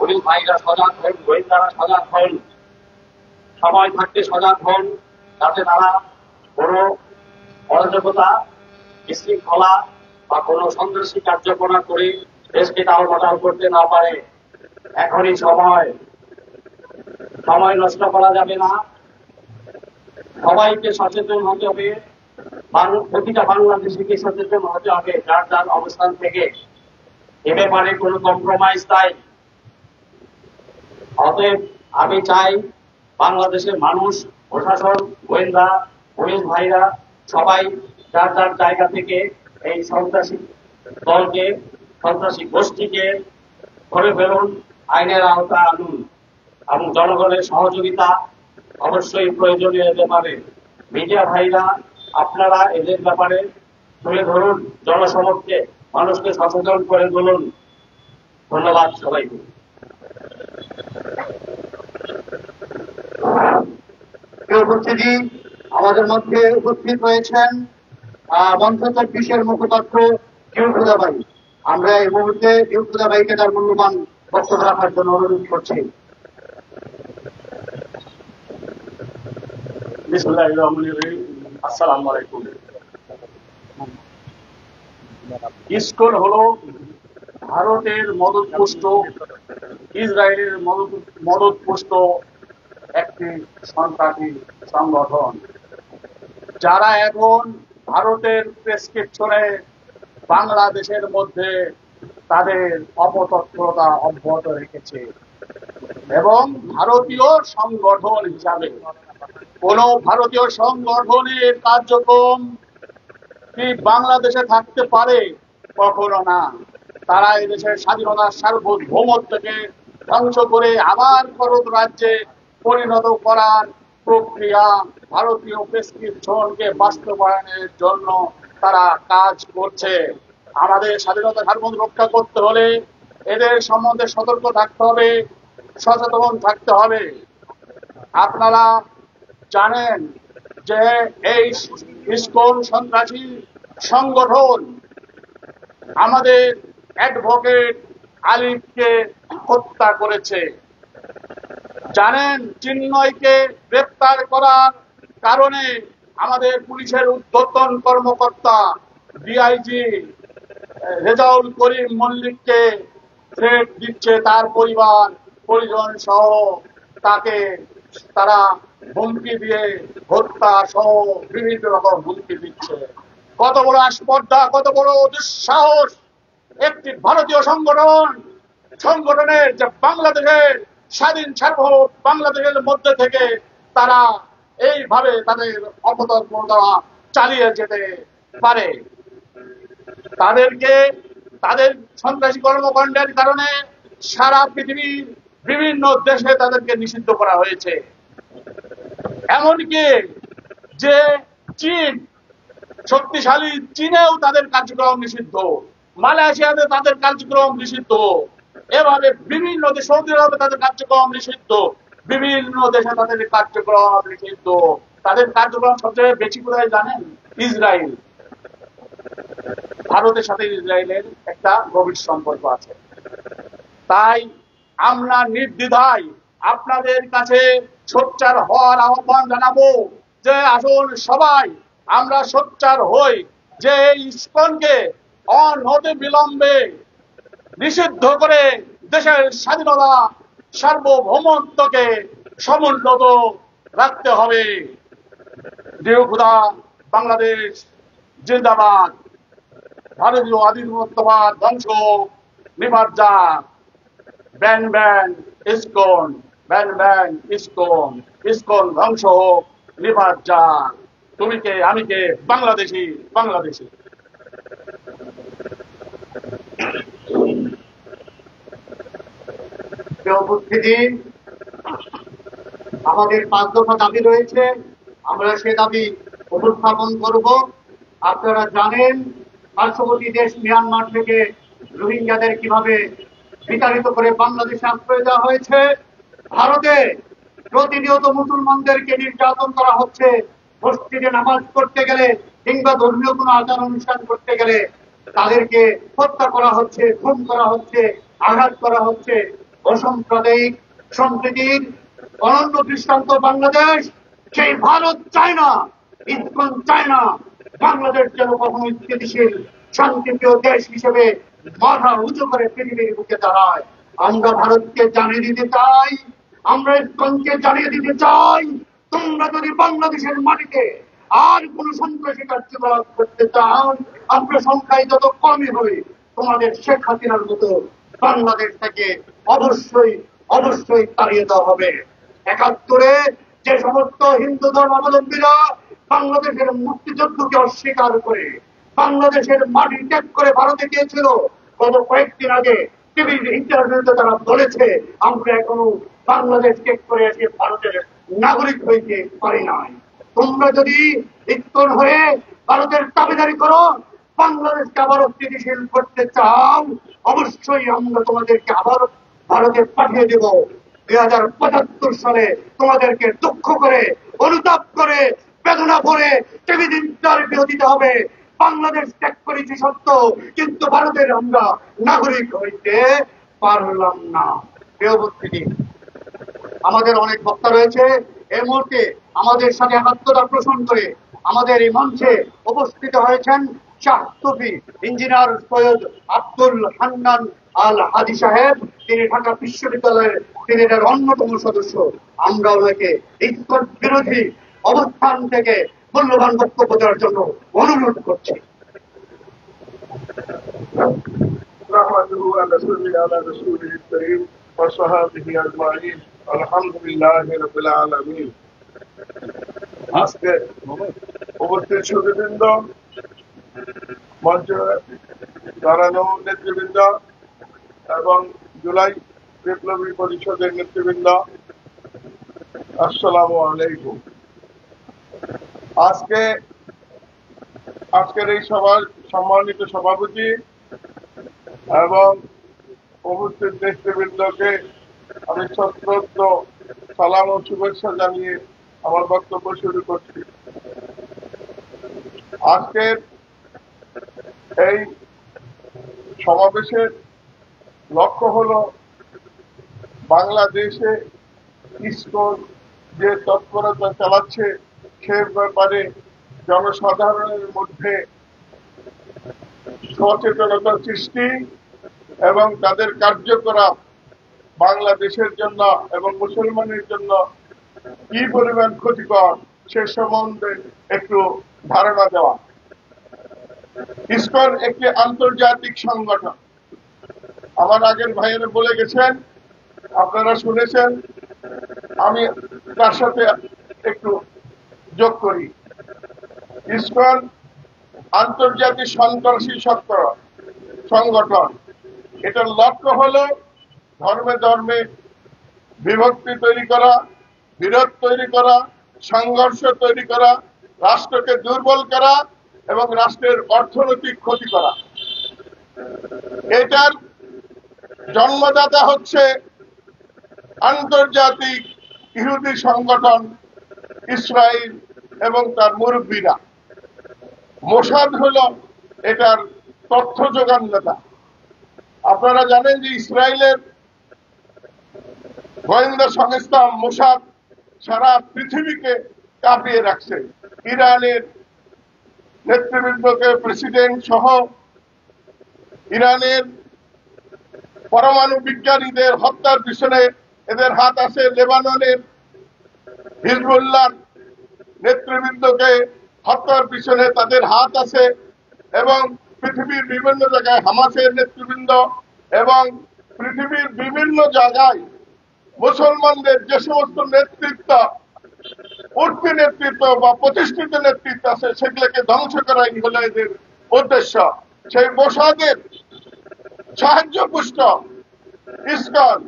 Police ভাইরা সজাগ হন, গোয়েন্দারা সজাগ হন, সময় থাকতে সজাগ হন, যাতে তারা কোনো অরাজকতা, বিশৃঙ্খলা বা কোনো সন্ত্রাসী কার্যকলাপ করে দেশকে টালমাটাল করতে না পারে। এখনই সময় নষ্ট করা যাবে না। সবাইকে সচেতন হতে হবে, প্রতিটা বাংলাদেশিকে সচেতন হতে হবে যার যার অবস্থান থেকে। এ ব্যাপারে কোনো কম্প্রোমাইজ নাই। অতএব আমি চাই বাংলাদেশের মানুষ, প্রশাসন, গোয়েন্দা, পুলিশ ভাইরা সবাই যার যার জায়গা থেকে এই সন্ত্রাসী দলকে, সন্ত্রাসী গোষ্ঠীকে ধরে ফেলুন, আইনের আওতায় আনুন এবং জনগণের সহযোগিতা অবশ্যই প্রয়োজনীয় হতে পারে। মিডিয়া ভাইরা আপনারা এদের ব্যাপারে তুলে ধরুন, জনসমক্ষে মানুষকে সচেতন করে তুলুন। ধন্যবাদ সবাইকে। উপস্থিতি আমাদের মধ্যে উপস্থিত রয়েছেন মঞ্চ 24-এর মুখপাত্র কিউখুদা ভাই। আমরা এই মুহূর্তে কিউখুদা ভাইকে তার মূল্যবান বক্তব্য রাখার জন্য অনুরোধ করছি। বিসমিল্লাহির রহমানির রহিম। আসসালামু আলাইকুম। ইসকন হলো ভারতের মদতপুষ্ট, ইসরায়েলের মদতপুষ্ট একটি সন্ত্রাসী সংগঠন, যারা এখন ভারতের প্রেসক্রিপশনে বাংলাদেশের মধ্যে তাদের অপতৎপরতা অব্যাহত রেখেছে এবং ভারতীয় সংগঠন হিসাবে কোন ভারতীয় সংগঠনের কার্যক্রম কি বাংলাদেশে থাকতে পারে? কখনো না। তারা এদেশের স্বাধীনতার সার্বভৌমত্বকে ধ্বংস করে আবার ভারত রাজ্যে পরিণত করার প্রক্রিয়া, ভারতীয় প্রেসক্রিপশনকে বাস্তবায়নের জন্য তারা কাজ করছে। আমাদের স্বাধীনতা সার্বভৌমত্ব রক্ষা করতে হলে এদের সম্বন্ধে সতর্ক থাকতে হবে, সচেতন থাকতে হবে। আপনারা জানেন যে এই ইসকন সন্ত্রাসী সংগঠন আমাদের অ্যাডভোকেট আলিফকে হত্যা করেছে। জানেন, চিন্ময়কে গ্রেপ্তার করার কারণে আমাদের পুলিশের ঊর্ধ্বতন কর্মকর্তা ডিআইজি রেজাউল করিম মল্লিককে থ্রেট দিচ্ছে, তার পরিজন সহ তাকে তারা হুমকি দিয়ে হত্যা সহ বিভিন্ন রকম হুমকি দিচ্ছে। কত বড় আস্পর্ধা, কত বড় দুঃসাহস একটি ভারতীয় সংগঠনের যে বাংলাদেশের স্বাধীন সার্বভৌম বাংলাদেশের মধ্যে থেকে তারা এইভাবে তাদের অপতৎপরতা চালিয়ে যেতে পারে। তাদের সন্ত্রাসী কর্মকাণ্ডের কারণে সারা পৃথিবীর বিভিন্ন দেশে তাদেরকে নিষিদ্ধ করা হয়েছে। এমনকি যে চীন, শক্তিশালী চীনেও তাদের কার্যক্রম নিষিদ্ধ, মালয়েশিয়াতে তাদের কার্যক্রম নিষিদ্ধ, এভাবে বিভিন্ন দেশে, সৌদি আরবে তাদের কার্যক্রম নিষিদ্ধ, বিভিন্ন দেশে তাদের কার্যক্রম নিষিদ্ধ। তাদের কার্যক্রম সবচেয়ে বেশি কোথায় জানেন? ইসরায়েল। ভারতের সাথে ইসরায়েলের একটা গভীর সম্পর্ক আছে। তাই আমরা নির্দ্বিধায় আপনাদের কাছে সোচ্চার হওয়ার আহ্বান জানাবো যে আসুন সবাই আমরা সোচ্চার হই যে ইসকনকে অনতি বিলম্বে নিষিদ্ধ করে দেশের স্বাধীনতা সার্বভৌমত্বকে সমুন্নত রাখতে হবে। দেহ খুদা, বাংলাদেশ জিন্দাবাদ। ভারতীয় আধিপত্যবাদ ধ্বংস, নির্লজ্জার। Ban ban ISKCON, ban ban ISKCON, ISKCON ধ্বংস হোক, নির্লজ্জার। তুমি কে, আমি কে, বাংলাদেশি, বাংলাদেশি। উপস্থিতি আমাদের 5 দফা দাবি রয়েছে, আমরা সে দাবি উপস্থাপন করব। আপনারা জানেন পার্শ্ববর্তী দেশ মিয়ানমার থেকে রোহিঙ্গাদের কিভাবে বিতাড়িত করে বাংলাদেশে আশ্রয় দেওয়া হয়েছে। ভারতে প্রতিনিয়ত মুসলমানদেরকে নির্যাতন করা হচ্ছে। মসজিদে নামাজ পড়তে গেলে কিংবা ধর্মীয় কোনো আচার অনুষ্ঠান করতে গেলে তাদেরকে হত্যা করা হচ্ছে, খুন করা হচ্ছে, আঘাত করা হচ্ছে। ও সাম্প্রদায়িক সম্প্রীতির অনন্য দৃষ্টান্ত বাংলাদেশ। সেই ভারত চায় না, ইসকন চায় না বাংলাদেশ যেন কখনো স্থিতিশীল শান্তিপ্রিয় দেশ হিসেবে মাথা উঁচু করে পৃথিবীর বুকে দাঁড়ায়। আমরা ভারতকে জানিয়ে দিতে চাই, আমরা ইসকনকে জানিয়ে দিতে চাই, তোমরা যদি বাংলাদেশের মাটিতে আর কোন সন্ত্রাসী কার্যকলাপ করতে চাও, আমরা সংখ্যায় যত কমই হবে, তোমাদের শেখ হাসিনার মতো বাংলাদেশ থেকে অবশ্যই অবশ্যই তাড়িয়ে দেওয়া হবে। ৭১ যে সমস্ত হিন্দু ধর্মাবলম্বীরা বাংলাদেশের মুক্তিযুদ্ধকে অস্বীকার করে বাংলাদেশের মাটি ত্যাগ করে ভারতে গিয়েছিল, গত কয়েকদিন আগে টিভির ইন্টারভিউতে তারা বলেছে আমরা এখনো বাংলাদেশ ত্যাগ করে এসে ভারতের নাগরিক হইতে পারি নাই। তোমরা যদি ইসকন হয়ে ভারতের দাবিদারি করো, বাংলাদেশকে আবার স্থিতিশীল করতে চাও, অবশ্যই আমরা তোমাদেরকে আবার ভারতে পাঠিয়ে দেব। ২০৭৫ সালে তোমাদেরকে দুঃখ করে, অনুতাপ করে, বেদনা ভরে টিভি ইন্টারভিউ দিতে হবে। বাংলাদেশ ত্যাগ করেছি সত্য, কিন্তু ভারতের আমরা নাগরিক হইতে পারলাম না। প্রিয় উপস্থিতি, আমাদের অনেক বক্তা রয়েছে। এই মুহূর্তে আমাদের সাথে একাত্মতা পোষণ করে আমাদের এই মঞ্চে উপস্থিত হয়েছেন শাহ সুফি ইঞ্জিনিয়ার সৈয়দ আব্দুল হান্নান আল হাদি সাহেব। তিনি ঢাকা বিশ্ববিদ্যালয়ের সিনেটের অন্যতম সদস্য। আমরা ওনাকে ইসকন বিরোধী অবস্থান থেকে মূল্যবান বক্তব্য দেওয়ার জন্য অনুরোধ করছি। আজকে উপস্থিত সুধীবৃন্দ, মঞ্চে দাঁড়ানো নেতৃবৃন্দ এবং জুলাই বিপ্লবী পরিষদের নেতৃবৃন্দ, আসসালামু আলাইকুম। আজকের এই সভার সম্মানিত সভাপতি এবং উপস্থিত নেতৃবৃন্দকে আমি সশ্রদ্ধ সালাম ও শুভেচ্ছা জানিয়ে আমার বক্তব্য শুরু করছি। আজকের এই সমাবেশের লক্ষ্য হলো বাংলাদেশে ইসকন যে তৎপরতা চালাচ্ছে সে ব্যাপারে জনসাধারণের মধ্যে সচেতনতা সৃষ্টি এবং তাদের কার্যকলাপ বাংলাদেশের জন্য এবং মুসলমানের জন্য কি পরিমাণ ক্ষতিকর সে সম্বন্ধে একটু ধারণা দেওয়া। ইসকন একটি আন্তর্জাতিক সংগঠন। আমার আগের ভাইয়েরা বলে গেছেন, আপনারা শুনেছেন, আমি তার সাথে একটু যোগ করি। ইসকন আন্তর্জাতিক সন্ত্রাসী সংগঠন। এটার লক্ষ্য হলো ধর্মে ধর্মে বিভক্তি তৈরি করা, বিরোধ তৈরি করা, সংঘর্ষ তৈরি করা, রাষ্ট্রকে দুর্বল করা এবং রাষ্ট্রের অর্থনৈতিক ক্ষতি করা। এটার জন্মদাতা হচ্ছে আন্তর্জাতিক ইহুদি সংগঠন ইসরায়েল এবং তার মুরব্বীরা। মোসাদ হলো এটার তথ্য যোগানদাতা। আপনারা জানেন যে ইসরায়েলের গোয়েন্দা সংস্থা মোসাদ সারা পৃথিবীকে কাঁপিয়ে রাখছে। ইরানের নেতৃবৃন্দকে, প্রেসিডেন্ট সহ ইরানের পরমাণু বিজ্ঞানীদের হত্যার পিছনে এদের হাত আছে। লেবাননের হিজবুল্লাহ নেতৃবৃন্দকে হত্যার পিছনে তাদের হাত আছে এবং পৃথিবীর বিভিন্ন জায়গায় হামাসের নেতৃবৃন্দ এবং পৃথিবীর বিভিন্ন জায়গায় মুসলমানদের যে সমস্ত নেতৃত্ব, উঠতি নেতৃত্ব বা প্রতিষ্ঠিত নেতৃত্ব আছে, সেগুলোকে ধ্বংস করাই হলো এদের উদ্দেশ্য। সেই মোসাদের সাহায্য পুষ্ট ইসকন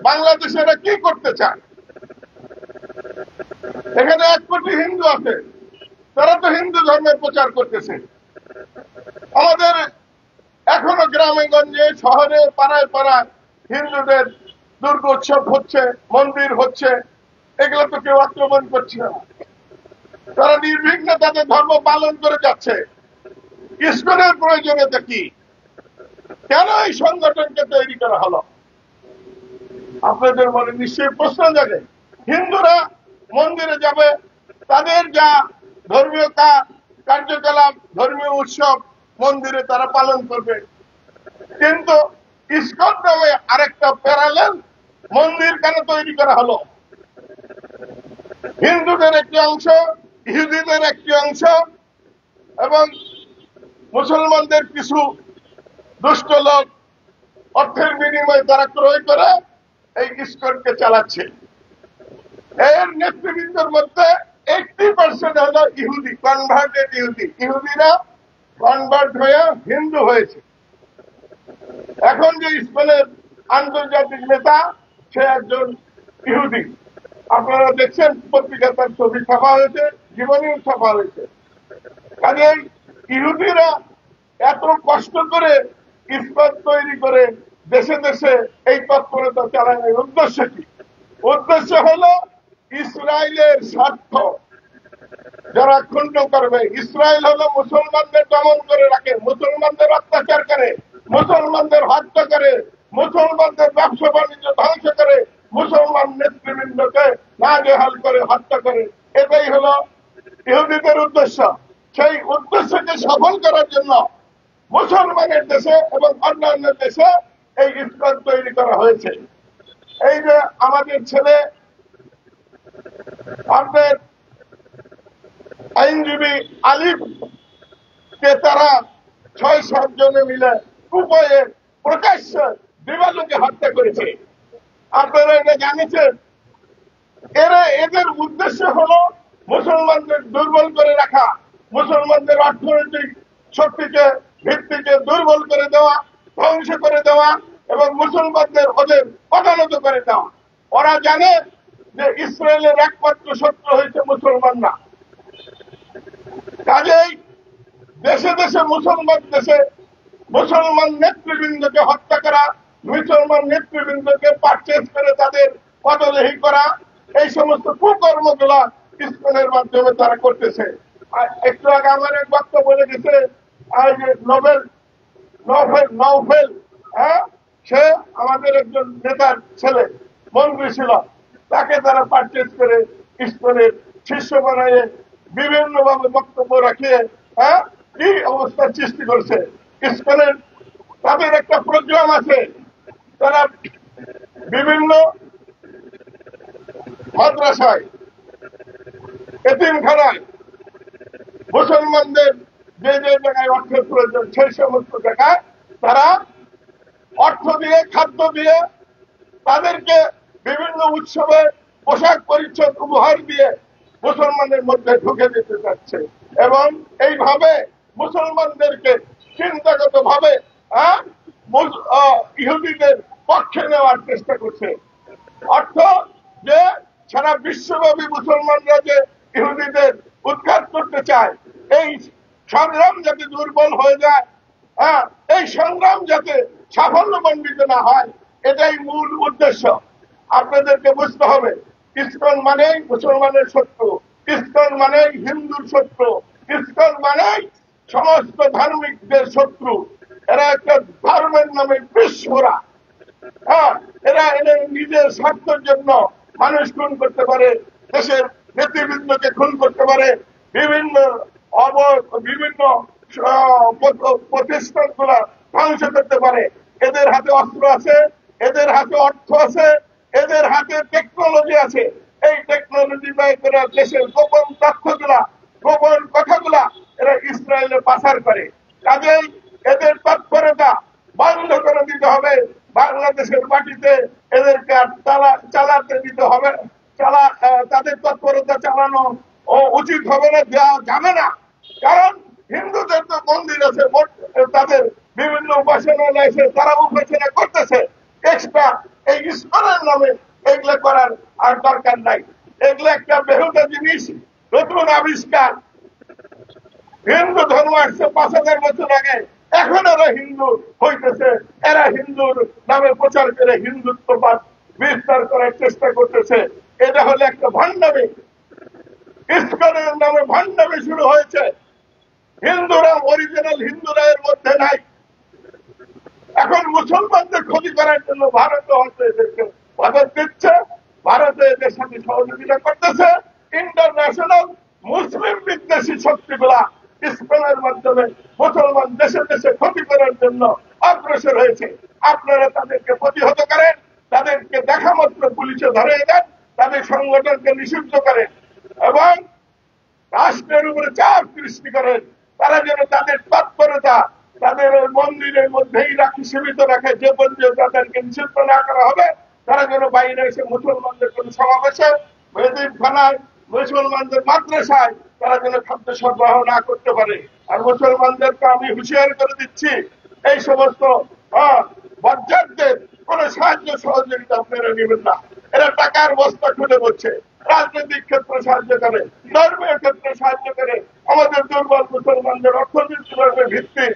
বাংলাদেশেরা কি করতে চায়? এখানে ১ কোটি হিন্দু আছে, তারা তো হিন্দু ধর্মের প্রচার করতেছে। আমাদের এখনো গ্রামে গঞ্জে শহরে পাড়ায় পাড়ায় হিন্দুদের দুর্গোৎসব হচ্ছে, মন্দির হচ্ছে, এগুলো তো কেউ আক্রমণ করছে না। তারা নির্বিঘ্নে তাদের ধর্ম পালন করে যাচ্ছে। ইসকনের প্রয়োজনীয়তা কি? কেন এই সংগঠনকে তৈরি করা হলো? আপনাদের মনে নিশ্চয়ই প্রশ্ন জাগে। হিন্দুরা মন্দিরে যাবে, তাদের যা ধর্মীয় কার্যকলাপ, ধর্মীয় উৎসব মন্দিরে তারা পালন করবে, কিন্তু ইসকন নামে আরেকটা প্যারালেল মন্দির কেন তৈরি করা হলো? হিন্দুদের একটি অংশ, ইহুদিদের একটি অংশ এবং মুসলমানদের কিছু দুষ্ট লোক অর্থের বিনিময়ে তারা ক্রয় করে এই ইসকনকে চালাচ্ছে। এর নেতৃবৃন্দের মধ্যে 80% হলো ইহুদি, কনভার্টেড ইহুদি। ইহুদিরা কনভার্ট হয়ে হিন্দু হয়েছে। এখন যে ইসকনের আন্তর্জাতিক নেতা, সে একজন ইহুদি। আপনারা দেখছেন পত্রিকা তার ছবি ছাপা হয়েছে, জীবনীও ছাপা হয়েছে। কাজে ইহুদিরা এত কষ্ট করে ইস্পাত তৈরি করে দেশে দেশে এই তৎপরতা চালানোর উদ্দেশ্য কি? উদ্দেশ্য হলো ইসরায়েলের স্বার্থ যারা ক্ষুণ্ণ করবে। ইসরায়েল হলো মুসলমানদের দমন করে রাখে, মুসলমানদের অত্যাচার করে, মুসলমানদের হত্যা করে, মুসলমানদের ব্যবসা বাণিজ্য ধ্বংস করে, মুসলমান নেতৃবৃন্দকে নাজেহাল করে হত্যা করে। এটাই হলো ইহুদিদের উদ্দেশ্য। সেই উদ্দেশ্যকে সফল করার জন্য মুসলমানের দেশে এবং অন্যান্য দেশে এই ইস্কন তৈরি করা হয়েছে। এই যে আমাদের ছেলে, আমাদের আইনজীবী আলিফকে তারা 6-7 জনে মিলে উপায়ে প্রকাশ্যে দিবালোকে হত্যা করেছে। আপনারা এটা জানিয়েছেন। এদের উদ্দেশ্য হলো মুসলমানদের দুর্বল করে রাখা, মুসলমানদের অর্থনৈতিক শক্তিকে ভিত্তিকে দুর্বল করে দেওয়া, ধ্বংস করে দেওয়া এবং মুসলমানদের ওদের পদানত করে দেওয়া। ওরা জানে যে ইসরায়েলের একমাত্র শত্রু হয়েছে মুসলমানরা। কাজেই দেশে দেশে মুসলমান নেতৃবৃন্দকে হত্যা করা, মুসলমান নেতৃবৃন্দকে পারচেজ করে তাদের পদলেহী করা, এই সমস্ত কুকর্মগুলা ইসকনের মাধ্যমে তারা করতেছে। একটু আগে আমার এক বক্তব্য বলে গেছে, নওফেল, সে আমাদের একজন নেতার ছেলে, মন্ত্রী ছিল। তাকে তারা পারচেজ করে ইসকনের শিষ্য বানায় বিভিন্ন ভাবে বক্তব্য রাখিয়ে কি অবস্থার সৃষ্টি করছে। ইসকনের তাদের একটা প্রোগ্রাম আছে, তারা বিভিন্ন মাদ্রাসায়, এতিমখানায় মুসলমানদের যে যে জায়গায় অর্থের প্রয়োজন সেই সমস্ত জায়গায় তারা অর্থ দিয়ে, খাদ্য দিয়ে, তাদেরকে বিভিন্ন উৎসবে পোশাক পরিচ্ছদ উপহার দিয়ে মুসলমানদের মধ্যে ঢুকে দিতে চাচ্ছে এবং এইভাবে মুসলমানদেরকে চিন্তাগত ভাবে ইহুদিদের পক্ষে নেওয়ার চেষ্টা করছে। অর্থ যে সারা বিশ্বব্যাপী মুসলমানরা যে ইহুদিদের উৎখাত করতে চায়, এই সংগ্রাম যাতে দুর্বল হয়ে যায়, এই সংগ্রাম যাতে সাফল্যমণ্ডিত না হয়, এটাই মূল উদ্দেশ্য। আপনাদেরকে বুঝতে হবে, ইসকন মানেই মুসলমানের শত্রু, ইসকন মানেই হিন্দুর শত্রু, ইসকন মানেই সমস্ত ধার্মিকদের শত্রু। এরা একটা ধর্মের নামে বিশ্বরা। এরা এদের নিজের স্বার্থের জন্য মানুষ খুন করতে পারে, দেশের নেতৃবৃন্দকে খুন করতে পারে, বিভিন্ন প্রতিষ্ঠানগুলা ধ্বংস করতে পারে। এদের হাতে অস্ত্র আছে, এদের হাতে অর্থ আছে, এদের হাতে টেকনোলজি আছে। এই টেকনোলজি ব্যয় করে দেশের গোপন তথ্যগুলা, গোপন কথাগুলা এরা ইসরায়েলে পাচার করে। কাজেই এদের তৎপরতা বন্ধ করে দিতে হবে। বাংলাদেশের মাটিতে এদেরকে চালাতে দিতে হবে, তাদের তৎপরতা চালানো উচিত হবে না, দেওয়া যাবে না। কারণ হিন্দুদের তো মন্দির আছে, তাদের বিভিন্ন উপাসনালয় আছে, তারা উপাসনা করতেছে। এক্সট্রা এই ইসকনের নামে এগুলো করার আর দরকার নাই। এগুলো একটা বেহুদা জিনিস, নতুন আবিষ্কার। হিন্দু ধর্ম আসছে 5000 বছর আগে, এখন এরা হিন্দু হইতেছে। এরা হিন্দুর নামে প্রচার করে হিন্দুত্ববাদ বিস্তার করার চেষ্টা করতেছে। এটা হলো একটা ভণ্ডামি। ইসকনের নামে ভণ্ডামি শুরু হয়েছে। হিন্দুরা, অরিজিনাল হিন্দুরা এর মধ্যে নাই। এখন মুসলমানদের ক্ষতি করার জন্য ভারত হচ্ছে এদেরকে তাদের দিচ্ছে, ভারতে এদের সাথে সহযোগিতা করতেছে। ইন্টারন্যাশনাল মুসলিম বিদ্বেষী শক্তিগুলা স্পেনের মাধ্যমে মুসলমান দেশে দেশে ক্ষতি করার জন্য অগ্রসর হয়েছে। আপনারা তাদেরকে প্রতিহত করেন, তাদেরকে দেখা মাত্র পুলিশে ধরে দেন, তাদের সংগঠনকে নিষিদ্ধ করেন এবং রাষ্ট্রের উপরে চাপ সৃষ্টি করেন। তারা যেন তাদের তৎপরতা তাদের ওই মন্দিরের মধ্যেই রাখি, সীমিত রাখে, যে পর্যন্ত তাদেরকে নিষিদ্ধ না করা হবে তারা যেন বাইরে এসে মুসলমানদের কোন সমাবেশে, থানায়, মুসলমানদের মাদ্রাসায় তারা যেন খাদ্য সরবরাহ না করতে পারে। আর মুসলমানদেরকে আমি হুঁশিয়ার করে দিচ্ছি, এই সমস্ত বজ্জাতদের কোন সাহায্য সহযোগিতা আপনারা নেবেন না। এরা টাকার বস্তা খুলে বলছে, রাজনৈতিক ক্ষেত্রে সাহায্য করে, ধর্মীয় ক্ষেত্রে সাহায্য করে, আমাদের দুর্বল মুসলমানদের অর্থনৈতিক ভিত্তি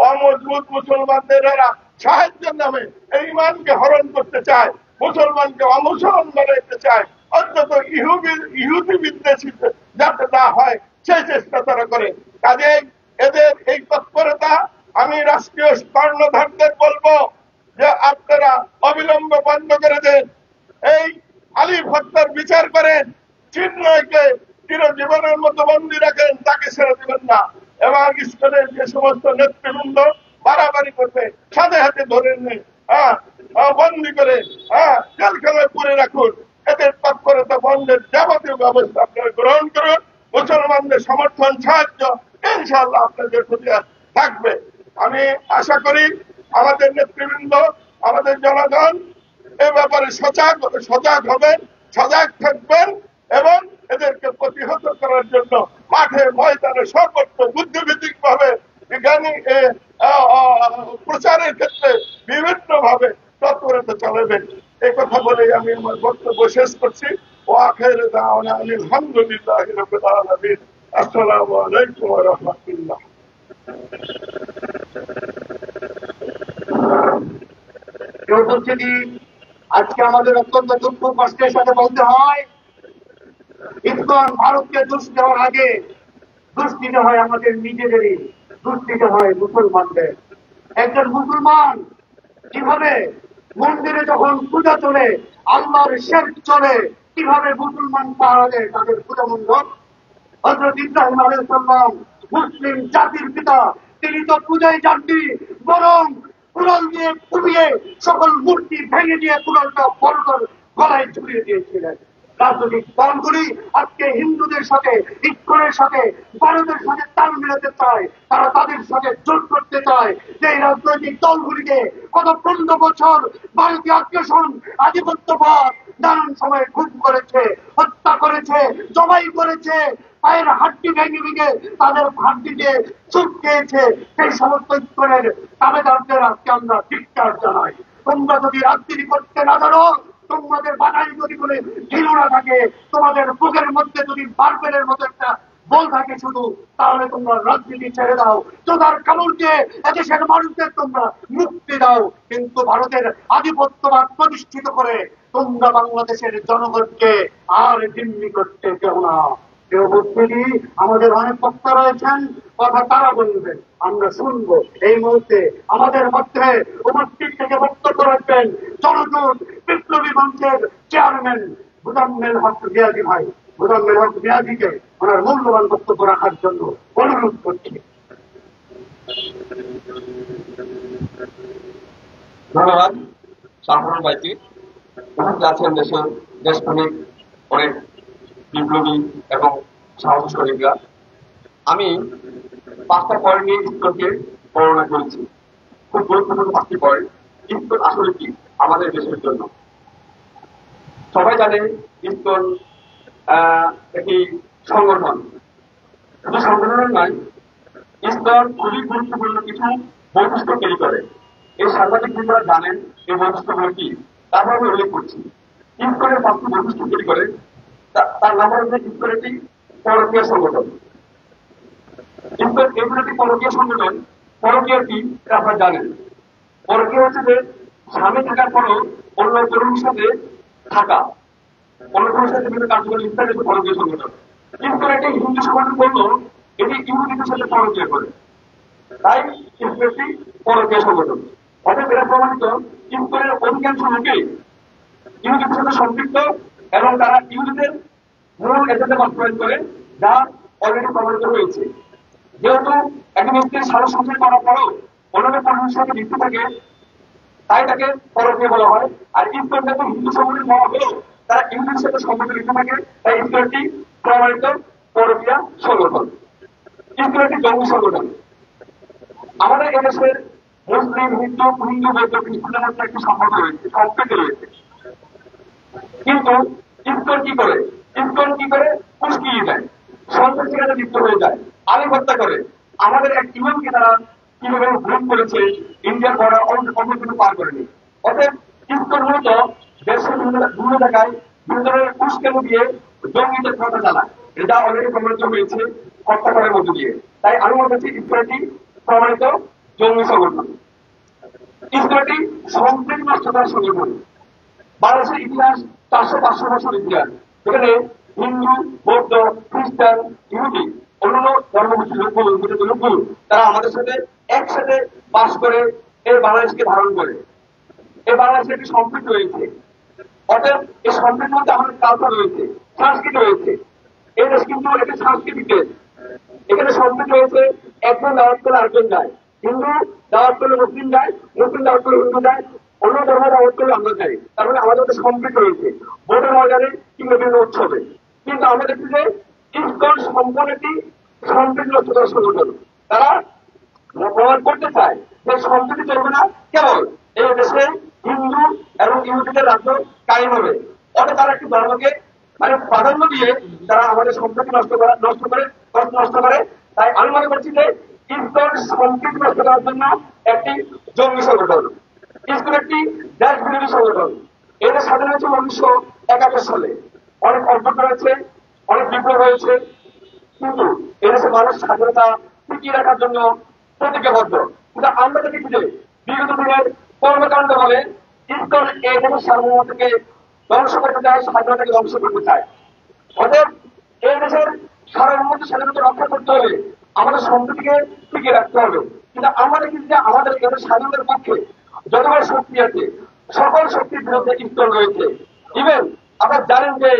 অমজবুত মুসলমানদের এরা সাহায্যের নামে এই ইমানকে হরণ করতে চায়, মুসলমানকে অমুসলমান বানাইতে চায়, অন্তত ইহুদি বিদ্বেষী যাতে না হয় সেই চেষ্টা তারা করে। কাজেই এদের এই তৎপরতা আমি রাষ্ট্রীয় কর্ণধারদের বলবো যে আপনারা অবিলম্বে বন্ধ করে দেন, এই আলিফ হত্যার বিচার করেন, চিন্ময়কে চিরজীবনের মতো বন্দী রাখেন, তাকে ছেড়ে দেবেন না। এবং ইসলামের যে সমস্ত নেতৃবৃন্দ বাড়াবাড়ি করবে সাথে হাতে ধরে নেই, বন্দি করে জেলখানায় পুরে রাখুন। এদের তৎপরতা বন্ধের যাবতীয় ব্যবস্থা আপনারা গ্রহণ করুন। মুসলমানদের সমর্থন সাহায্য ইনশাআল্লাহ আপনাদের প্রতি থাকবে। আমি আশা করি আমাদের নেতৃবৃন্দ, আমাদের জনগণ এ ব্যাপারে সজাগ হবেন, সজাগ থাকবেন এবং এদেরকে প্রতিহত করার জন্য মাঠে ময়দানে সর্বত্র বুদ্ধিভিত্তিক ভাবে প্রচারের ক্ষেত্রে বিভিন্ন ভাবে তৎপরতা চালাবেন। এই কথা বলে আমি আমার বক্তব্য শেষ করছি। ও আখির দাওয়ানা আলহামদুলিল্লাহি রাব্বিল আলামিন। আসসালামু আলাইকুম ওয়া রাহমাতুল্লাহ। আজকে আমাদের অত্যন্ত দুঃখ কষ্টের সাথে বলতে হয়, ইসকন ভারতকে দোষ দেওয়ার আগে দোষ দিতে হয় আমাদের নিজেদেরই, দোষ দিতে হয় মুসলমানদের। একজন মুসলমান কিভাবে মন্দিরে যখন পূজা চলে, আল্লাহর শিরক চলে, কিভাবে মুসলমান পাহারা দেয় তাদের পূজা মণ্ডপ? হযরত ইব্রাহিম আলাইহিস সালাম মুসলিম জাতির পিতা, তিনি তো পূজায় যাননি, বরং কুড়াল দিয়ে কুপিয়ে সকল মূর্তি ভেঙে দিয়ে কুড়ালটা বড় গলায় ঝুলিয়ে দিয়েছিলেন। রাজনৈতিক দলগুলি আজকে হিন্দুদের সাথে, ইসকনের সাথে, ভারতের সাথে তাল মিলাতে চায়, তারা তাদের সাথে জোট করতে চায়। যে রাজনৈতিক দলগুলিকে গত 15 বছর ভারতীয় আগ্রাসন, আধিপত্যবাদ নানান সময় খুন করেছে, হত্যা করেছে, জবাই করেছে, পায়ের হাড্ডি ভেঙে ভেঙে তাদের হাড্ডিতে চুপ খেয়েছে। সেই সমস্ত ইসকনের দাবেদারদের আজকে আমরা ধিক্কার জানাই। তোমরা যদি রাজনীতি করতে না জানো, তোমাদের বাধাই যদি করে ঢিল না থাকে, তোমাদের বুকের মধ্যে যদি বারবেলের মতো একটা বল থাকে শুধু, তাহলে তোমরা রাজনীতি ছেড়ে দাও, চোদার কামড়কে এদেশের মানুষদের তোমরা মুক্তি দাও। কিন্তু ভারতের আধিপত্যবাদ প্রতিষ্ঠিত করে তোমরা বাংলাদেশের জনগণকে আর জিম্মি করতে দেও না। আমাদের অনেক বক্তা রয়েছেন, কথা তারা বলবেন, আমরা শুনবো। এই মুহূর্তে আমাদের মধ্যে উপস্থিত থেকে বক্তব্য রাখবেন জনজোট বিপ্লবী মঞ্চের চেয়ারম্যান মুজাম্মেল হক রিয়াজি ভাই। মুজাম্মেল হক রিয়াজিকে ওনার মূল্যবান বক্তব্য রাখার জন্য অনুরোধ করছি। ধন্যবাদ শাহরুল ভাইকে। আছেন দেশের দেশপ্রেমিক অনেক বিপ্লবী এবং সাহসী সৈনিকরা। আমি 5টা পয়েন্ট নিয়ে ইসকনকে বর্ণনা করেছি, খুব গুরুত্বপূর্ণ 5টি পয়েন্ট। ইসকন আসলে কি আমাদের দেশের জন্য? সবাই জানে ইসকন একটি সংগঠন, শুধু সংগঠনের নয়, ইসকন খুবই গুরুত্বপূর্ণ কিছু বৈশিষ্ট্য তৈরি করে। এই সাংবাদিক বন্ধুরা জানেন এই বৈশিষ্ট্যগুলো কি, তারপর আমি উল্লেখ করছি। ইসকনের 5টি বৈশিষ্ট্য তৈরি করে, তার নাম হচ্ছে ইসকন একটি পরকীয়া সংগঠন। ইসকন এগুলো একটি পরকীয়া সংগঠন। পরকীয়া কি আপনারা জানেন? পরকীয়া হচ্ছে যে স্বামী থাকার পরও অন্য তরুণীর সাথে থাকা, অন্য তরুণের সাথে বিভিন্ন কার্যক্রম ইত্যাদি পরকীয়া সংগঠন। ইসকন একটি হিন্দু সংগঠন বললো এটি ইহুদিদের সাথে পরকীয়া করে, তাই ইসকন একটি পরকীয়া সংগঠন। অর্থাৎ এরা প্রমাণিত ইসকনের অধিকাংশ লোকেই ইহুদিদের সাথে সম্পৃক্ত এবং তারা ইহুদিদের মূল এজেন্ডা বাস্তবায়ন করে, যা অলরেডি প্রমাণিত হয়েছে। যেহেতু একজন ব্যক্তির সারা সংসার করার পরও অন্যান্য পরিবেশের সাথে লিপ্ত থাকে, তাই তাকে পরকীয়া বলা হয়। আর ইসকন যখন হিন্দু সংগঠন বলা হলেও তারা ইহুদির সাথে সম্পর্ক লিপ্ত থাকে, তাই ইসকনটি প্রমাণিত পরকীয়া সংগঠন, ইসকনটি জঙ্গি সংগঠন। আমাদের এদেশের মুসলিম, হিন্দু, বৌদ্ধ, খ্রিস্টানের মধ্যে একটি সম্পর্ক রয়েছে, সম্প্রীতি রয়েছে। কিন্তু ইসকন কি করে? ইসকন কি করে? উস্কিয়ে দেয়, সন্ত্রাসী কাজে লিপ্ত হয়ে যায়, আলিম হত্যা করে। আমাদের এক ইমামকে তারা কিভাবে ভুল করেছে, ইন্ডিয়ার বর্ডার অন্য কিছু পার করেনি। অতএব ইসকন মূলত দেশের বিভিন্ন জায়গায় বিভিন্ন ধরনের উস্কানি দিয়ে জঙ্গিদের কথা চালায়, এটা অলরেডি প্রমাণিত হয়েছে হত্যা করার মধ্য দিয়ে। তাই আমি মনে করছি ইসকনটি প্রমাণিত জঙ্গি সংগঠন, ইসকনটি সম্প্রীতি নষ্ট করার সংগঠন। বাংলাদেশের ইতিহাস 400-500 বছর ইতিহাস, এখানে হিন্দু, বৌদ্ধ, খ্রিস্টান, ইহুদি, অন্যান্য ধর্মগোষ্ঠীর লোকগুলো তারা আমাদের সাথে একসাথে বাস করে এই বাংলাদেশকে ধারণ করে, এই বাংলাদেশে একটি সম্প্রীতি রয়েছে। অতএব এই সম্প্রীতির মধ্যে আমাদের কালচার রয়েছে, সংস্কৃতি রয়েছে। এই দেশ কিন্তু একটি সাংস্কৃতিক দেশ, এখানে সম্প্রীতি রয়েছে। একজন দাওয়াত করলে আরেকজন যায়, হিন্দু দাওয়াত করলে মুসলিম যায়, মুসলিম দাওয়াত করলে হিন্দু যায়, অন্য ধর্ম দাওয়াত করলে আমরা যাই। তার মানে আমাদের মধ্যে সম্প্রীতি রয়েছে, ভোটের ময়দানে কিংবা বিভিন্ন উৎসবে। কিন্তু আমরা দেখছি যে ইসকন সম্পূর্ণ একটি সম্প্রীতি নষ্ট করার সংগঠন। তারা প্রমাণ করতে চায় যে সম্প্রীতি চলবে না, কেবল এই দেশে হিন্দু এবং ইহুদিদের রাজ্য কায়েম হবে। অর্থাৎ তারা একটি ধর্মকে মানে প্রাধান্য দিয়ে তারা আমাদের সম্প্রীতি নষ্ট করে। তাই আমি মনে করছি যে ইসকন সম্প্রীতি নষ্ট করার জন্য একটি জঙ্গি সংগঠন, ইসকন একটি দেশ বিরোধী সংগঠন। এদের স্বাধীন হয়েছে 1971 সালে, অনেক অর্জন হয়েছে, অনেক বিপ্লব হয়েছে, কিন্তু এদেশে মানুষ স্বাধীনতা টিকিয়ে রাখার জন্য প্রতিজ্ঞাবদ্ধ। কিন্তু আমরা দেখেছি যে বিগত দিনের কর্মকাণ্ড বলে ইসকন এই দেশের সার্বভৌমত্বকে ধ্বংস করতে চায়, স্বাধীনতাকে ধ্বংস করতে চায়। অতএব এই দেশের সার্বভৌমত্ব স্বাধীনতা রক্ষা করতে হলে আমাদের সম্প্রীতিকে টিকিয়ে রাখতে হবে। কিন্তু আমরা দেখেছি যে আমাদের এদের স্বাধীনতার পক্ষে যতবার শক্তি আছে, সকল শক্তির বিরুদ্ধে ইসকন রয়েছে। ইভেন আপনারা জানেন যে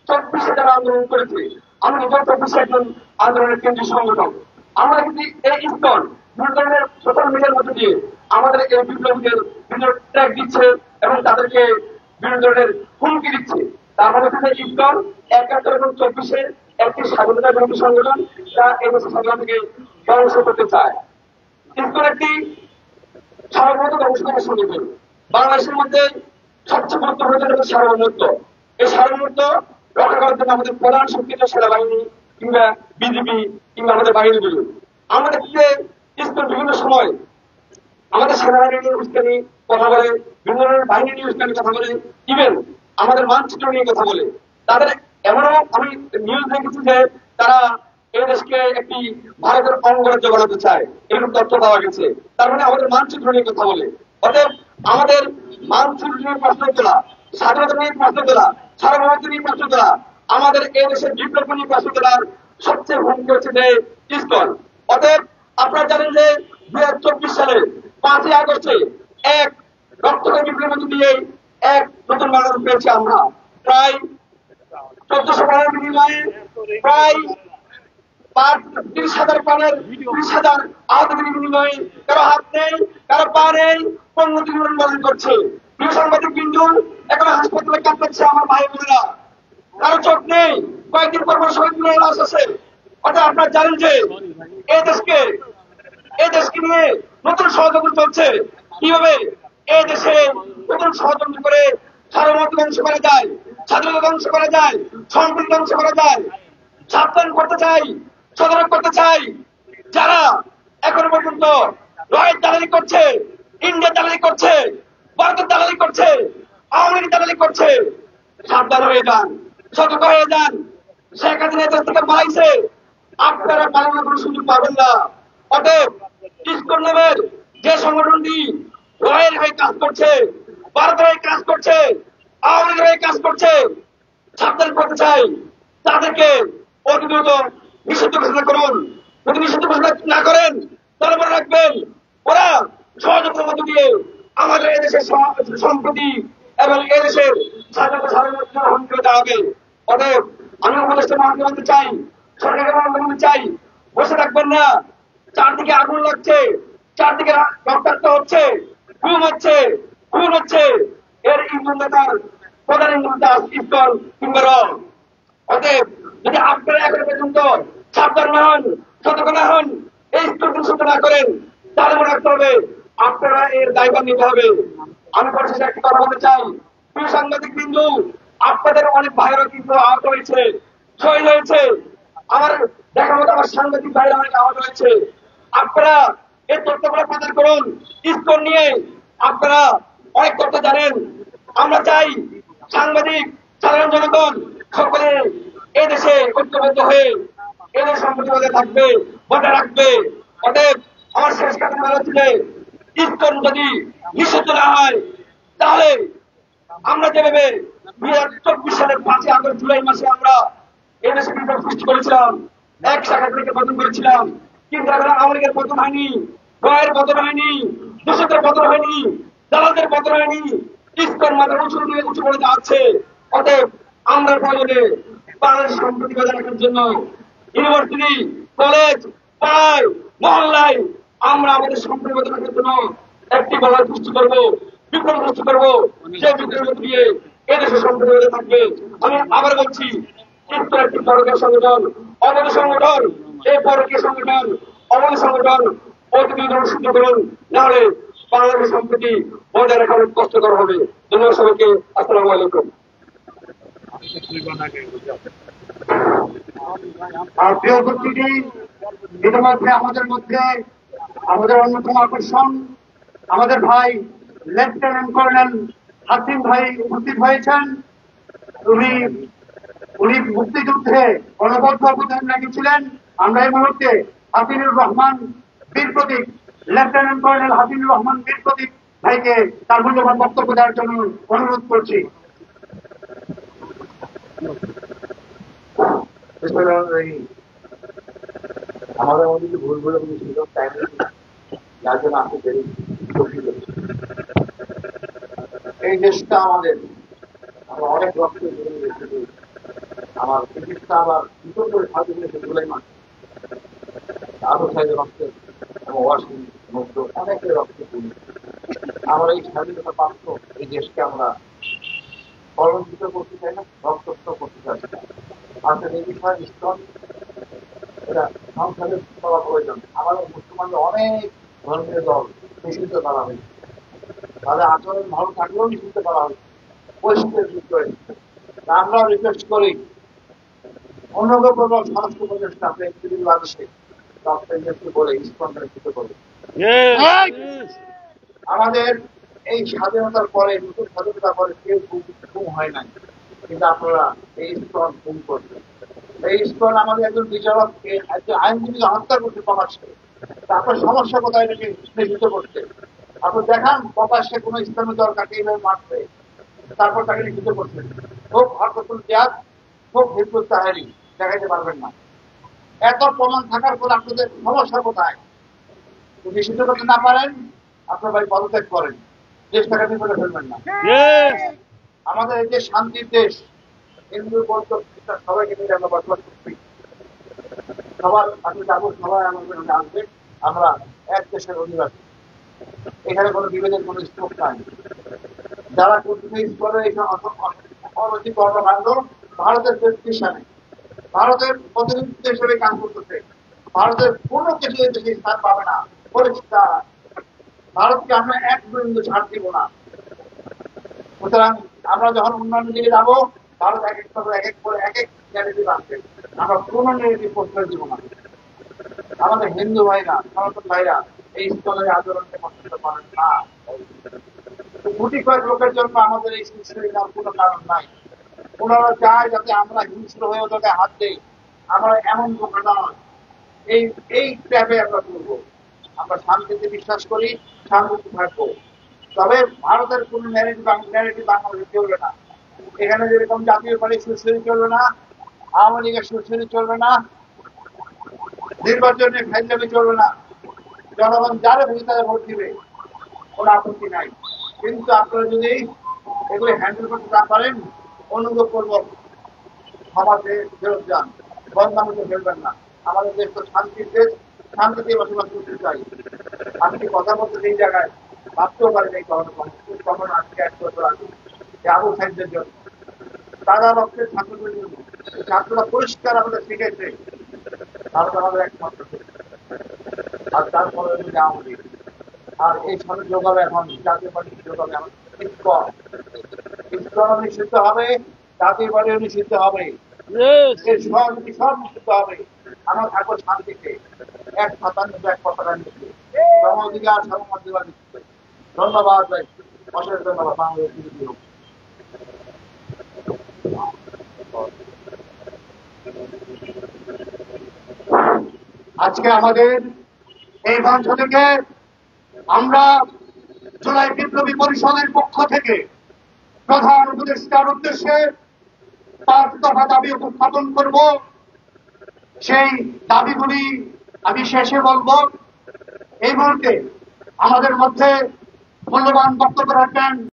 24-এ যারা আন্দোলন করেছে, আমি নিজেও 24-এ একজন আন্দোলনের কেন্দ্রীয় সংগঠক। আমরা কিন্তু এই ইসকন বিভিন্ন ধরনের সোশ্যাল মিডিয়ার মধ্যে দিয়ে আমাদের এই বিপ্লবীদের বিভিন্ন ট্র্যাক দিচ্ছে এবং তাদেরকে বিভিন্ন ধরনের হুমকি দিচ্ছে। তার মধ্যে থেকে ইসকন 71 এবং 24-এ একটি স্বাধীনতা বিরোধী সংগঠন, যা এই দেশের স্বাধীনতাকে ধ্বংস করতে চায়। ইসকন একটি সার্বভৌমত্ব ধ্বংস করার সংগঠন। বাংলাদেশের মধ্যে সবচেয়ে গুরুত্বপূর্ণ সার্বভৌমত্ব। এই সার্বভৌমত্ব রক্ষা করার জন্য আমাদের প্রধান শক্তি সেনাবাহিনী কিংবা বিজেপি কিংবা আমাদের বাহিনীগুলো। আমাদের ইসকন বিভিন্ন সময় আমাদের সেনাবাহিনী নিয়ে উস্কানি কথা বলে, বিভিন্ন ধরনের বাহিনী নিয়ে উস্কানি কথা বলে, ইভেন আমাদের মানচিত্র নিয়ে কথা বলে। তাদের এমনও আমি নিউজ দেখেছি যে তারা এই দেশকে একটি ভারতের অঙ্গরাজ্য বানাতে চায়, এরকম তথ্য পাওয়া গেছে। তার মানে আমাদের মানচিত্র নিয়ে কথা বলে। অতএব আমাদের মানচিত্র নিয়ে প্রশ্ন তোলা, স্বাধীনতা নিয়ে প্রশ্ন তোলা, সার্বভৌমত্ব নিয়ে প্রশ্ন তোলা, আমাদের এই দেশের বিপ্লব নিয়ে প্রশ্ন তোলার সবচেয়ে হুমকি হচ্ছে যে ইসকন। অতএব আপনারা জানেন যে 2024 সালে 5ই আগস্টে এক রক্তকে বিপ্লব দিয়ে এক নতুন বাংলাদেশ পেয়েছি আমরা। প্রায় 1400 প্রাণের বিনিময়ে প্রায় 30,000 প্রাণের 30,000 আহতের বিনিময়ে কারো হাত নেই, কারো পা নেই, 15 দিন আন্দোলন করছে। প্রিয় সাংবাদিক বিন্দু, এখন হাসপাতালে কাঁদছে আমার ভাই বোনেরা, কারো চোখ নেই, কয়েকদিন পর শহীদ মিনারে লাশ আছে। অর্থাৎ আপনারা জানেন যে এই দেশকে নিয়ে নতুন ষড়যন্ত্র চলছে, কিভাবে এই দেশে নতুন ষড়যন্ত্র করে সার্বভৌমত্ব ধ্বংস করা যায়, স্বাধীনতা ধ্বংস করা যায়, সম্প্রীতি ধ্বংস করা যায়। সাবধান করতে চাই, সতর্ক করতে চাই, যারা এখনো পর্যন্ত রয়ের দালালি করছে, ইন্ডিয়া দালালি করছে, ভারতের দালালি করছে, আওয়ামী লীগ দালালি করছে, সাবধান হয়ে যান, সতর্ক হয়ে যান। শেখ হাসিনা দেশ থেকে পালাইছে, আপনারা পালানোর কোনো সুযোগ পাবেন না। অতএব ইসকন নামের যে সংগঠনটি রয়ের হয়ে কাজ করছে, ভারতের হয়ে কাজ করছে, আওয়ামী লীগের হয়ে কাজ করছে, সাবধান করতে চাই, তাদেরকে অতি দ্রুত নিষিদ্ধ ঘোষণা করুন। যদি নিষিদ্ধ ঘোষণা না করেন তাহলে মনে রাখবেন ওরা ষড়যন্ত্রের মধ্য দিয়ে আমাদের এদেশের সম্প্রতি এবং এদেশের গ্রহণ করে দাঁড়াবে। অতএব আমি উপদেষ্টা মহাকে বলতে চাই, সরকারকে বলতে চাই, বসে থাকবেন না। চারদিকে আগুন লাগছে, চারদিকে রক্তাক্ত হচ্ছে, খুন হচ্ছে, খুন হচ্ছে। এর ইন্ধন নেতার প্রধান ইন্ধন ইস্কন কিংবা র। অতএব যদি আপনারা এখন পর্যন্ত সাবধান না হন, সতর্ক না হন, এই স্তরটি সত্য না করেন, তাহলে মনে রাখতে হবে আপনারা এর দায়ভার নিতে হবে। আমি পরিশেষে একটি কথা বলতে চাই, প্রিয় সাংবাদিক বিন্দু, আপনাদের অনেক ভাইরা কিন্তু আহত হয়েছে, শহীদ হয়েছে। আমার দেখার মতো আমার সাংবাদিক ভাইরা অনেক আহত হয়েছে। আপনারা এই তথ্যগুলো প্রচার করুন। ইস্কন নিয়ে আপনারা অনেক তথ্য জানেন। আমরা চাই সাংবাদিক, সাধারণ জনগণ সকলে এই দেশে ঐক্যবদ্ধ হয়ে এদের সম্পত্তি বজায় থাকবে, বজায় রাখবে। অতএব আমার শেষ কথা বলা হচ্ছে যে ইস্কন যদি নিষিদ্ধ না হয়, তাহলে আমরা যেভাবে 2024 সালের 5 আগস্ট জুলাই মাসে আমরা এই দেশে বিপ্লব সৃষ্টি করেছিলাম, এক শাখা থেকে পতন করেছিলাম, কিন্তু এখন আওয়ামী লীগের পতন হয়নি, রয়ের পতন হয়নি, দূষিতের পতন হয়নি, দালালদের পতন হয়নি। ইস্কন মাথার উঁচু দিয়ে উঁচু করে যাচ্ছে। অতএব আমরা প্রয়োজনে বাংলাদেশ সম্প্রতি বজায় রাখার জন্য ইউনিভার্সিটি, কলেজ, পাড়ায়, মহল্লায় আমরা আমাদের সম্প্রতি বজায় রাখার জন্য একটি বলা সৃষ্টি করবো, বিপ্লব সৃষ্টি করবো। সেই বিপ্লব দিয়ে এদেশের সম্প্রতি বজায় থাকবে। আমি আবার বলছি, ইস্কন একটি পরকীয় সংগঠন, অবৈধ সংগঠন। এই পরকীয় সংগঠন, অবৈধ সংগঠন প্রতিদিন সিদ্ধ করুন, নাহলে বাংলাদেশের সম্প্রতি বজায় রাখা অনেক কষ্টকর হবে। ধন্যবাদ সবাইকে। আসসালামু আলাইকুম। প্রিয় উপস্থিতি, ইতিমধ্যে আমাদের মধ্যে আমাদের অন্যতম আকর্ষণ আমাদের ভাই লেফটেন্যান্ট কর্নেল হাসিম ভাই উপস্থিত হয়েছেন। উনি মুক্তিযুদ্ধে গণবদ্ধ অবদান রেখেছিলেন। আমরা এই মুহূর্তে হাসিনুর রহমান বীর প্রতীক, লেফটেন্যান্ট কর্নেল হাসিনুর রহমান বীর প্রতীক ভাইকে তার মূল্যবান বক্তব্য দেওয়ার জন্য অনুরোধ করছি। আমাদের মধ্যে যে ভুলগুলো ছিল তাই যার জন্য আসতে পেরে এই দেশটা আমাদের, আমরা অনেক রক্ত আমার চিকিৎসা আবার ভিতর করে সাহায্য করেছে জুলাই মাস আরো সাইজে রক্তের এবং ওয়াশিং মুক্ত অনেকের রক্ত তুলি। আমরা এই স্বাধীনতা প্রাপ্ত এই দেশকে আমরা কলঙ্কিত করতে চাই না, রক্তস্থ করতে চাই না। আমাদের এই বিষয়ে ইস্কন এটা সংসদে করা প্রয়োজন। আমাদের মুসলমানদের অনেক ধর্মীয় দল নিষিদ্ধ করা হয়েছে, তাদের আচরণ ভালো থাকলেও নিষিদ্ধ করা হয়েছে, পরিস্থিতির বিষয়ে আমরা রিকোয়েস্ট করি অন্যকে কোনো স্বরাষ্ট্র উপদেষ্টা বাংলাদেশে বলে ইস্কন নিষিদ্ধ করে। আমাদের এই স্বাধীনতার পরে, নতুন স্বাধীনতার পরে কেউ গুম হয় নাই, কিন্তু আপনারা এই ইস্কন গুম করছেন। এই ইস্কন আমাদের একজন বিচারককে, একজন আইনজীবীকে হত্যা করতে প্রকাশ্যে, আপনার সমস্যা কোথায় এটাকে নিষিদ্ধ করতে। আপনি দেখান প্রকাশ্যে কোনো ইসলামী দল কাকে এইভাবে মারছে, তারপর তাকে নিষিদ্ধ করছেন। খুব হরকতুল জিহাদ, খুব হিজবুত তাহরি দেখাইতে পারবেন না। এত প্রমাণ থাকার পর আপনাদের সমস্যা কোথায়? নিষিদ্ধ করতে না পারেন, আপনার ভাই পদত্যাগ করেন, দেশটাকে বিপদে ফেলবেন না। আমাদের এই যে শান্তির দেশ, হিন্দু বৌদ্ধ খ্রিস্টান সবাইকে নিয়ে আমরা বসবাস করছি। সবার আপনি যাবো, সবাই আমাদের আসবে, আমরা এক দেশের অধিবাসী। এখানে কোনো বিভেদের কোনো স্কোপ নাই। যারা কর্তৃপক্ষ করে অনৈতিক কর্মকাণ্ড ভারতের প্রতিষ্ঠানে, ভারতের প্রতিনিধিত্ব হিসেবে কাজ করতেছে, ভারতের কোনো কিছু এই দেশে স্থান পাবে না। পরিষ্কার, ভারতকে আমরা এক বিন্দু ছাড় দিব না। সুতরাং আমরা যখন উন্নয়নের দিকে যাবো, ভারত এক এক করে এক এক ন্যারেটিভ আসবে, আমরা কোনো ন্যারেটিভ প্রশ্রয় দিব না। আমাদের হিন্দু ভাইরা, সনাতন ভাইরা এই স্থলের আন্দোলনকে পছন্দ করেন না। গুটি কয়েক লোকের জন্য আমাদের এই সুশ্রী নেওয়ার কোনো কারণ নাই। ওনারা চায় যাতে আমরা হিংস্র হয়ে ওটাকে হাত দিই। আমরা এমন বোকা নয়, এই ট্যাপে আমরা করবো। আমরা শান্তিতে বিশ্বাস করি, শান্তিতে থাকবো। তবে ভারতের কোন ন্যারেটিভ বাংলাদেশে চলবে না। এখানে যেরকম জাতীয় পার্টি সুশ্রী চলবে না, আওয়ামী লীগের সুশ্রী চলবে না, নির্বাচনে ফাইজলামি চলবে না। জনগণ যারা খুশি তাদের ভোট দিবে, কোনো আপত্তি নাই। কিন্তু আপনারা যদি এগুলো হ্যান্ডেল করতে না পারেন, অনুরোধ করবো সমাজে ফেরত যান, বদনামিতে ফেলবেন না। আমাদের দেশ তো শান্তির দেশ, শান্তিতে বসবাস করতে চাই। আপনি কথা বলতে এই জায়গায় ভাবতেও পারেন এই তখন আজকে 1 বছর আগে যে আবু সাইদের জন্য তারা রক্তের ছাত্রদের জন্য ছাত্ররা পরিষ্কার আমাদের শিখেছে ভারত আমাদের একমাত্র দেশ। আর তারপরে যদি আমাদের আর এই সাথে যোগাবে এখন জাতীয় পার্টি যোগাবে আমাদের ইসকন নিষিদ্ধ হবে, জাতীয় পার্টি নিষিদ্ধ হবে, সভাপতি সব নিষিদ্ধ হবে। আমরা থাকবো শান্তিতে, 1 পতাকা নিচ্ছে সম অধিকার সর্বমাধিকার নিচ্ছে। ধন্যবাদ ভাই, অশেষ ধন্যবাদ। বাংলাদেশ হোক। আজকে আমাদের এই মঞ্চ থেকে আমরা জুলাই বিপ্লবী পরিষদের পক্ষ থেকে প্রধান উপদেষ্টার উদ্দেশ্যে 5 দফা দাবি উপস্থাপন করব। সেই দাবিগুলি আমি শেষে বলবো। এই মুহূর্তে আমাদের মধ্যে মূল্যবান বক্তব্য রাখবেন